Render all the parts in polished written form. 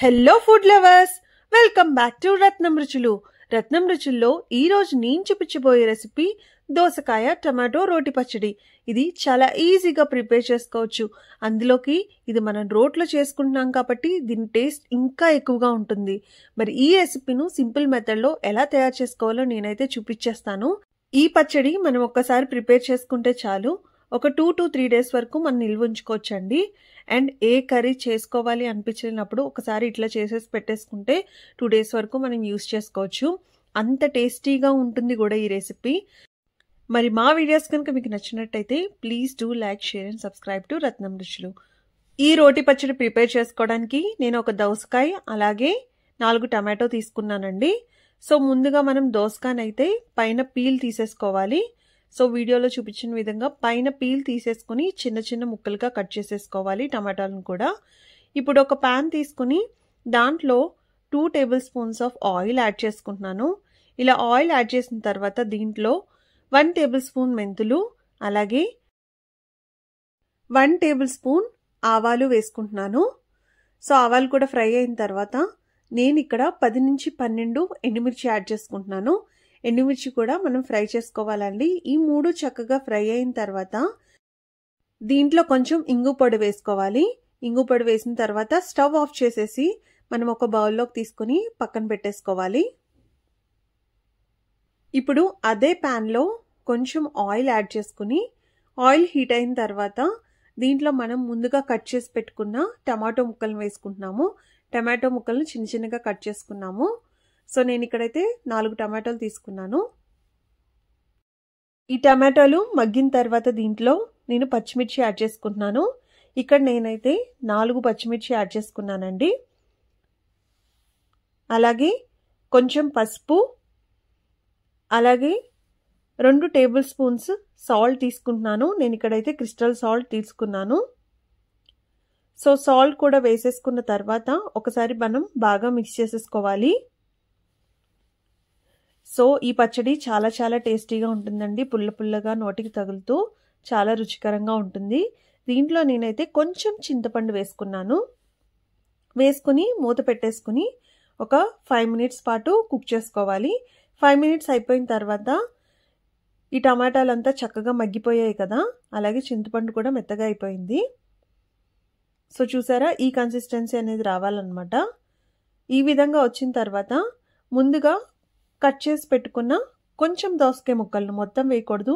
Hello food lovers, welcome back to Ratnam Ruchulu. Ratnam రుచుల్లో ఈ రోజు నేను చూపించబోయే రెసిపీ దోసకాయ టమాటో రోటి పచ్చడి. ఇది చాలా ఈజీగా ప్రిపేర్ చేసుకోవచ్చు. అందులోకి ఇది మనం రోట్లో చేసుకుంటున్నాం కాబట్టి దీని టేస్ట్ ఇంకా ఎక్కువగా ఉంటుంది. మరి ఈ రెసిపీను సింపుల్ మెథడ్లో ఎలా తయారు చేసుకోవాలో నేనైతే చూపించేస్తాను. ఈ పచ్చడి మనం ఒక్కసారి ప్రిపేర్ చేసుకుంటే చాలు, ఒక 2 to 3 డేస్ వరకు మనం నిల్వ ఉంచుకోవచ్చండి. అండ్ ఏ కర్రీ చేసుకోవాలి అనిపించినప్పుడు ఒకసారి ఇట్లా చేసేసి పెట్టేసుకుంటే 2 డేస్ వరకు మనం యూస్ చేసుకోవచ్చు. అంత టేస్టీగా ఉంటుంది కూడా ఈ రెసిపీ. మరి మా వీడియోస్ కనుక మీకు నచ్చినట్టయితే please do like, share and subscribe to Ratnam Ruchulu. ఈ రోటి పచ్చడి ప్రిపేర్ చేసుకోవడానికి నేను ఒక దోసకాయ అలాగే 4 టమాటో తీసుకున్నానండి. సో ముందుగా మనం దోసకాయనైతే పైన పీల్ తీసేసుకోవాలి. సో వీడియోలో చూపించిన విధంగా పైన పీల్ తీసేసుకుని చిన్న చిన్న ముక్కలుగా కట్ చేసేసుకోవాలి టమాటాలను కూడా. ఇప్పుడు ఒక ప్యాన్ తీసుకుని దాంట్లో 2 table spoons of oil add చేసుకుంటున్నాను. ఇలా ఆయిల్ యాడ్ చేసిన తర్వాత దీంట్లో 1 టేబుల్ స్పూన్ మెంతులు అలాగే 1 టేబుల్ స్పూన్ ఆవాలు వేసుకుంటున్నాను. సో ఆవాలు కూడా ఫ్రై అయిన తర్వాత నేను ఇక్కడ 10 నుంచి 12 ఎండుమిర్చి యాడ్ చేసుకుంటున్నాను. ఎండుమిర్చి కూడా మనం ఫ్రై చేసుకోవాలండి. ఈ 3 చక్కగా ఫ్రై అయిన తర్వాత దీంట్లో కొంచెం ఇంగు పొడి వేసుకోవాలి. ఇంగు పొడి వేసిన తర్వాత స్టవ్ ఆఫ్ చేసేసి మనం ఒక బౌల్లోకి తీసుకుని పక్కన పెట్టేసుకోవాలి. ఇప్పుడు అదే ప్యాన్లో కొంచెం ఆయిల్ యాడ్ చేసుకుని ఆయిల్ హీట్ అయిన తర్వాత దీంట్లో మనం ముందుగా కట్ చేసి పెట్టుకున్న టమాటో ముక్కలను వేసుకుంటున్నాము. టమాటో ముక్కలను చిన్న చిన్నగా కట్ చేసుకున్నాము. సో నేను ఇక్కడైతే 4 టమాటాలు తీసుకున్నాను. ఈ టమాటాలు మగ్గిన తర్వాత దీంట్లో నేను పచ్చిమిర్చి యాడ్ చేసుకుంటున్నాను. ఇక్కడ నేనైతే 4 పచ్చిమిర్చి యాడ్ చేసుకున్నానండి. అలాగే కొంచెం పసుపు, అలాగే 2 టేబుల్ స్పూన్స్ సాల్ట్ తీసుకుంటున్నాను. నేను ఇక్కడైతే క్రిస్టల్ సాల్ట్ తీసుకున్నాను. సో సాల్ట్ కూడా వేసేసుకున్న తర్వాత ఒకసారి మనం బాగా మిక్స్ చేసేసుకోవాలి. సో ఈ పచ్చడి చాలా చాలా టేస్టీగా ఉంటుందండి. పుల్ల పుల్లగా నోటికి తగులుతూ చాలా రుచికరంగా ఉంటుంది. దీంట్లో నేనైతే కొంచెం చింతపండు వేసుకున్నాను. వేసుకుని మూత పెట్టేసుకుని ఒక 5 మినిట్స్ పాటు కుక్ చేసుకోవాలి. 5 మినిట్స్ అయిపోయిన తర్వాత ఈ టమాటాలంతా చక్కగా మగ్గిపోయాయి కదా, అలాగే చింతపండు కూడా మెత్తగా అయిపోయింది. సో చూసారా, ఈ కన్సిస్టెన్సీ అనేది రావాలన్నమాట. ఈ విధంగా వచ్చిన తర్వాత ముందుగా కట్ చేసి పెట్టుకున్న కొంచెం దోసకాయ ముక్కలను, మొత్తం వేయకూడదు,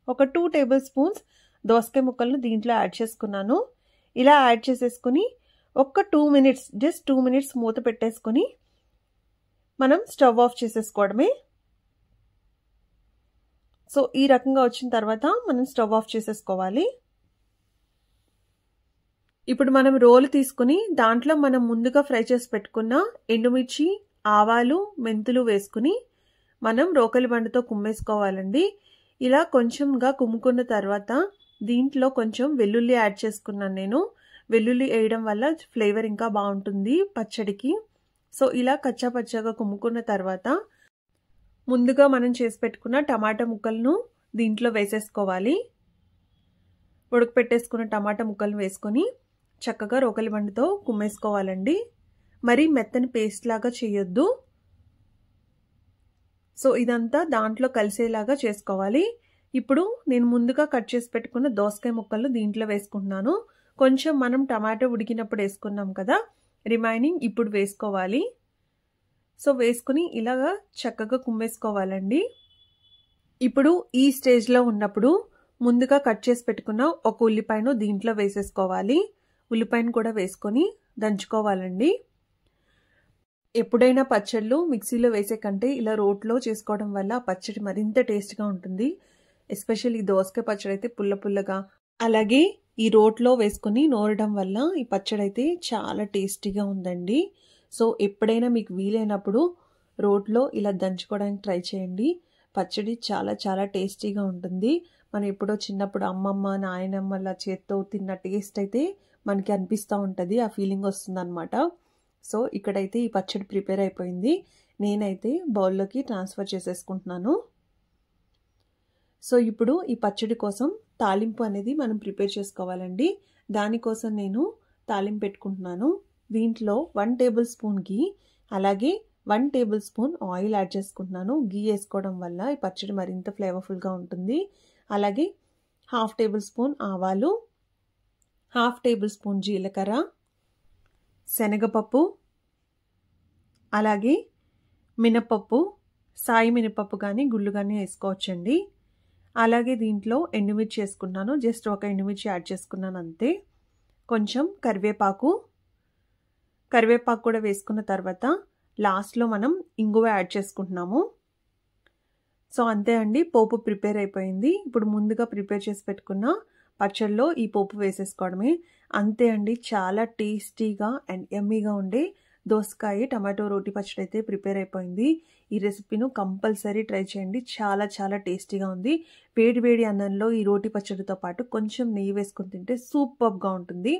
ఒక 2 టేబుల్ స్పూన్స్ దోసకాయ ముక్కలను దీంట్లో యాడ్ చేసుకున్నాను. ఇలా యాడ్ చేసేసుకుని ఒక 2 మినిట్స్, జస్ట్ 2 మినిట్స్ మూత పెట్టేసుకుని మనం స్టవ్ ఆఫ్ చేసేసుకోవడమే. సో ఈ రకంగా వచ్చిన తర్వాత మనం స్టవ్ ఆఫ్ చేసేసుకోవాలి. ఇప్పుడు మనం రోలు తీసుకుని దాంట్లో మనం ముందుగా ఫ్రై చేసి పెట్టుకున్న ఎండుమిర్చి, ఆవాలు, మెంతులు వేసుకుని మనం రోకలి బండతో కుమ్మేసుకోవాలండి. ఇలా కొంచెంగా కుమ్ముకున్న తర్వాత దీంట్లో కొంచెం వెల్లుల్లి యాడ్ చేసుకున్నాను నేను. వెల్లుల్లి వేయడం వల్ల ఫ్లేవర్ ఇంకా బాగుంటుంది పచ్చడికి. సో ఇలా కచ్చా పచ్చాగా కుమ్ముకున్న తర్వాత ముందుగా మనం చేసి పెట్టుకున్న టమాటా ముక్కలను దీంట్లో వేసేసుకోవాలి. ఉడకపెట్టేసుకున్న టమాటా ముక్కలను వేసుకొని చక్కగా రోకలి బండతో కుమ్మేసుకోవాలండి. మరి మెత్తని పేస్ట్ లాగా చేయొద్దు. సో ఇదంతా దాంట్లో కలిసేలాగా చేసుకోవాలి. ఇప్పుడు నేను ముందుగా కట్ చేసి పెట్టుకున్న దోసకాయ ముక్కలు దీంట్లో వేసుకుంటున్నాను. కొంచెం మనం టమాటో ఉడికినప్పుడు వేసుకున్నాం కదా, రిమైనింగ్ ఇప్పుడు వేసుకోవాలి. సో వేసుకుని ఇలాగా చక్కగా కుమ్మేసుకోవాలండి. ఇప్పుడు ఈ స్టేజ్లో ఉన్నప్పుడు ముందుగా కట్ చేసి పెట్టుకున్న ఒక ఉల్లిపాయను దీంట్లో వేసేసుకోవాలి. ఉల్లిపాయను కూడా వేసుకొని దంచుకోవాలండి. ఎప్పుడైనా పచ్చళ్ళు మిక్సీలో వేసే కంటే ఇలా రోట్లో చేసుకోవడం వల్ల పచ్చడి మరింత టేస్ట్గా ఉంటుంది. ఎస్పెషల్లీ దోసకాయ పచ్చడి అయితే పుల్ల పుల్లగా, అలాగే ఈ రోట్లో వేసుకుని నూరడం వల్ల ఈ పచ్చడి అయితే చాలా టేస్టీగా ఉందండి. సో ఎప్పుడైనా మీకు వీలైనప్పుడు రోట్లో ఇలా దంచుకోవడానికి ట్రై చేయండి. పచ్చడి చాలా చాలా టేస్టీగా ఉంటుంది. మనం ఎప్పుడో చిన్నప్పుడు అమ్మమ్మ, నాయనమ్మల చేత్తో తిన్న టేస్ట్ అయితే మనకి అనిపిస్తూ ఉంటుంది, ఆ ఫీలింగ్ వస్తుందన్నమాట. సో ఇక్కడైతే ఈ పచ్చడి ప్రిపేర్ అయిపోయింది. నేనైతే బౌల్లోకి ట్రాన్స్ఫర్ చేసేసుకుంటున్నాను. సో ఇప్పుడు ఈ పచ్చడి కోసం తాలింపు అనేది మనం ప్రిపేర్ చేసుకోవాలండి. దానికోసం నేను తాలింపు పెట్టుకుంటున్నాను. దీంట్లో 1 టేబుల్ స్పూన్ ఘీ అలాగే 1 టేబుల్ స్పూన్ ఆయిల్ యాడ్ చేసుకుంటున్నాను. ఘీ వేసుకోవడం వల్ల ఈ పచ్చడి మరింత ఫ్లేవర్ఫుల్గా ఉంటుంది. అలాగే 1/2 టేబుల్ స్పూన్ ఆవాలు, 1/2 టేబుల్ స్పూన్ జీలకర్ర, శనగపప్పు, అలాగే మినపప్పు, సాయి మినపప్పు కానీ గుళ్ళు కానీ వేసుకోవచ్చండి. అలాగే దీంట్లో ఎండుమిర్చి వేసుకున్నాను. జస్ట్ ఒక ఎండుమిర్చి యాడ్ చేసుకున్నాను అంతే. కొంచెం కరివేపాకు కూడా వేసుకున్న తర్వాత లాస్ట్లో మనం ఇంగువ యాడ్ చేసుకుంటున్నాము. సో అంతే అండి, పోపు ప్రిపేర్ అయిపోయింది. ఇప్పుడు ముందుగా ప్రిపేర్ చేసి పెట్టుకున్న పచ్చడిలో ఈ పోపు వేసేసుకోవడమే. అంతే అండి, చాలా టేస్టీగా అండ్ యమ్మీగా ఉండే దోసకాయ టమాటో రోటి పచ్చడి అయితే ప్రిపేర్ అయిపోయింది. ఈ రెసిపీను కంపల్సరీ ట్రై చేయండి. చాలా చాలా టేస్టీగా ఉంది. వేడి అన్నంలో ఈ రోటి పచ్చడితో పాటు కొంచెం నెయ్యి వేసుకొని తింటే సూపర్గా ఉంటుంది.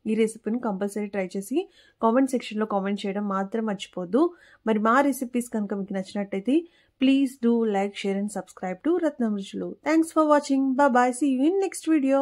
ఈ రెసిపీని కంపల్సరీ ట్రై చేసి కామెంట్ సెక్షన్లో కామెంట్ చేయడం మాత్రం మర్చిపోద్దు. మరి మా రెసిపీస్ కనుక మీకు నచ్చినట్టయితే please do like, share and subscribe to Ratnam Ruchulu. Thanks for watching. Bye. See you in next video.